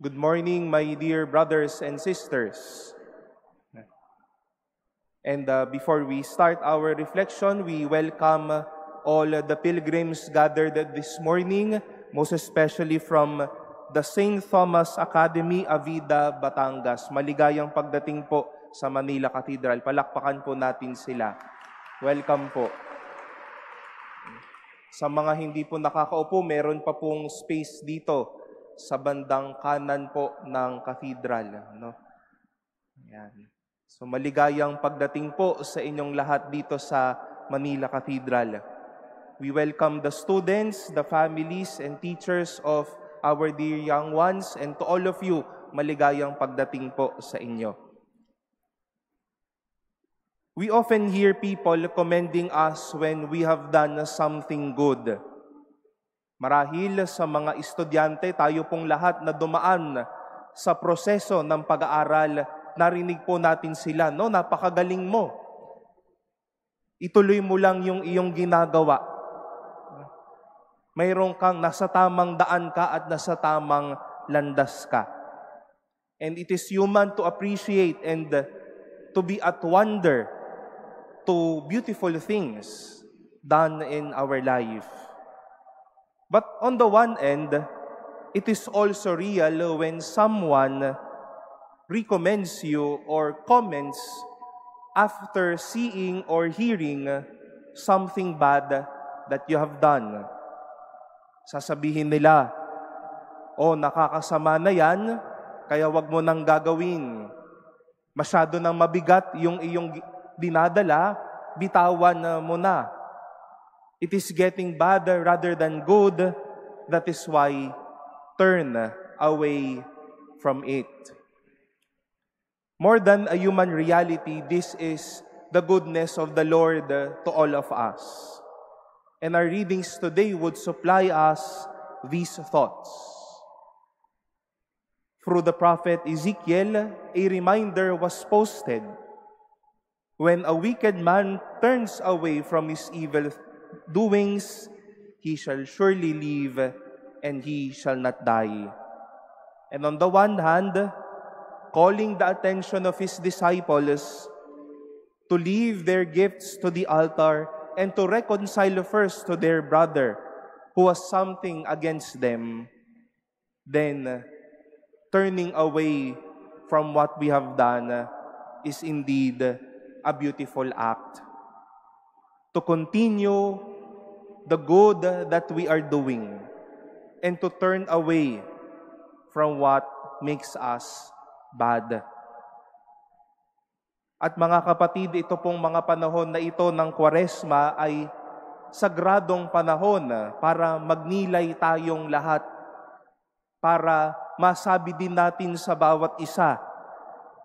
Good morning, my dear brothers and sisters. And before we start our reflection, we welcome all the pilgrims gathered this morning, most especially from the St. Thomas Academy, Avida, Batangas. Maligayang pagdating po sa Manila Cathedral. Palakpakan po natin sila. Welcome po. Sa mga hindi po nakakaupo, meron pa pong space dito sa bandang kanan po ng cathedral. No? Ayan. So maligayang pagdating po sa inyong lahat dito sa Manila Cathedral. We welcome the students, the families, and teachers of our dear young ones, and to all of you, maligayang pagdating po sa inyo. We often hear people commending us when we have done something good. Marahil sa mga estudyante, tayo pong lahat na dumaan sa proseso ng pag-aaral, narinig po natin sila, no? Napakagaling mo. Ituloy mo lang yung iyong ginagawa. Mayroon kang nasa tamang daan ka at nasa tamang landas ka. And it is human to appreciate and to be at wonder to beautiful things done in our life. But on the one end, it is also real when someone recommends you or comments after seeing or hearing something bad that you have done. Sasabihin nila, nakakasama na yan, kaya wag mo nang gagawin. Masyado nang mabigat yung iyong dinadala, bitawan mo na. It is getting bad rather than good. That is why turn away from it. More than a human reality, this is the goodness of the Lord to all of us. And our readings today would supply us these thoughts. Through the prophet Ezekiel, a reminder was posted. When a wicked man turns away from his evil doings, he shall surely live and he shall not die. And on the one hand, calling the attention of his disciples to leave their gifts to the altar and to reconcile first to their brother who was something against them, then turning away from what we have done is indeed a beautiful act. To continue the good that we are doing and to turn away from what makes us bad. At mga kapatid, ito pong mga panahon na ito ng Kwaresma ay sagradong panahon para magnilay tayong lahat, para masabi din natin sa bawat isa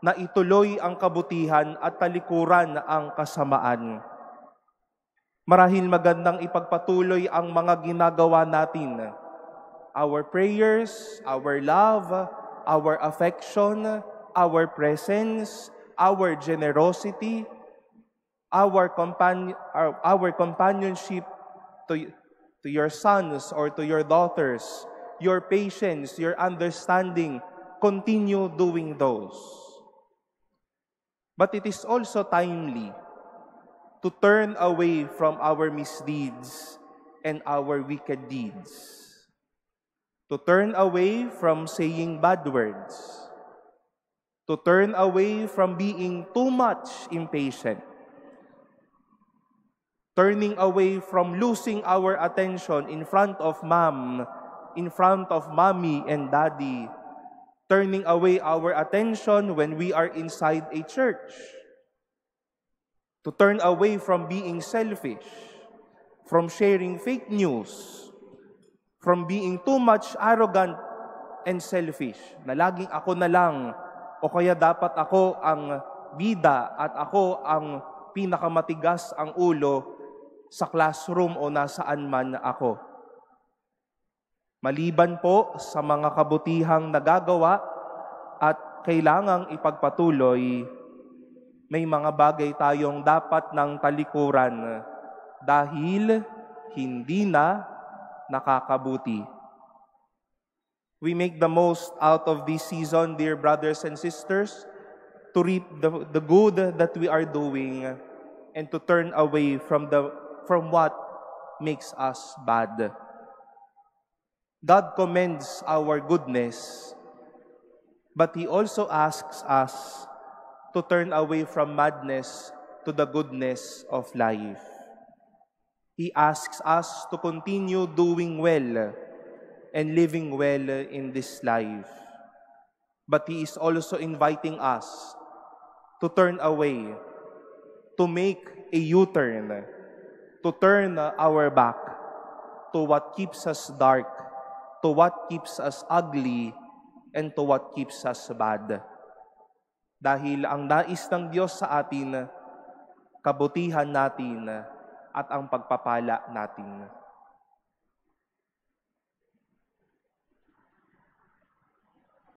na ituloy ang kabutihan at talikuran ang kasamaan. Marahil magandang ipagpatuloy ang mga ginagawa natin. Our prayers, our love, our affection, our presence, our generosity, our companionship to your sons or to your daughters, your patience, your understanding, continue doing those. But it is also timely to turn away from our misdeeds and our wicked deeds. To turn away from saying bad words. To turn away from being too much impatient. Turning away from losing our attention in front of mom, in front of mommy and daddy. Turning away our attention when we are inside a church. To turn away from being selfish, from sharing fake news, from being too much arrogant and selfish, na laging ako na lang, o kaya dapat ako ang bida at ako ang pinakamatigas ang ulo sa classroom o nasaan man ako. Maliban po sa mga kabutihang nagagawa at kailangang ipagpatuloy, may mga bagay tayong dapat ng talikuran dahil hindi na nakakabuti. we make the most out of this season, dear brothers and sisters, to reap the good that we are doing and to turn away from what makes us bad. God commends our goodness, but He also asks us to turn away from madness to the goodness of life. He asks us to continue doing well and living well in this life. But He is also inviting us to turn away, to make a U-turn, to turn our back to what keeps us dark, to what keeps us ugly, and to what keeps us bad. Dahil ang nais ng Diyos sa atin, kabutihan natin at ang pagpapala natin.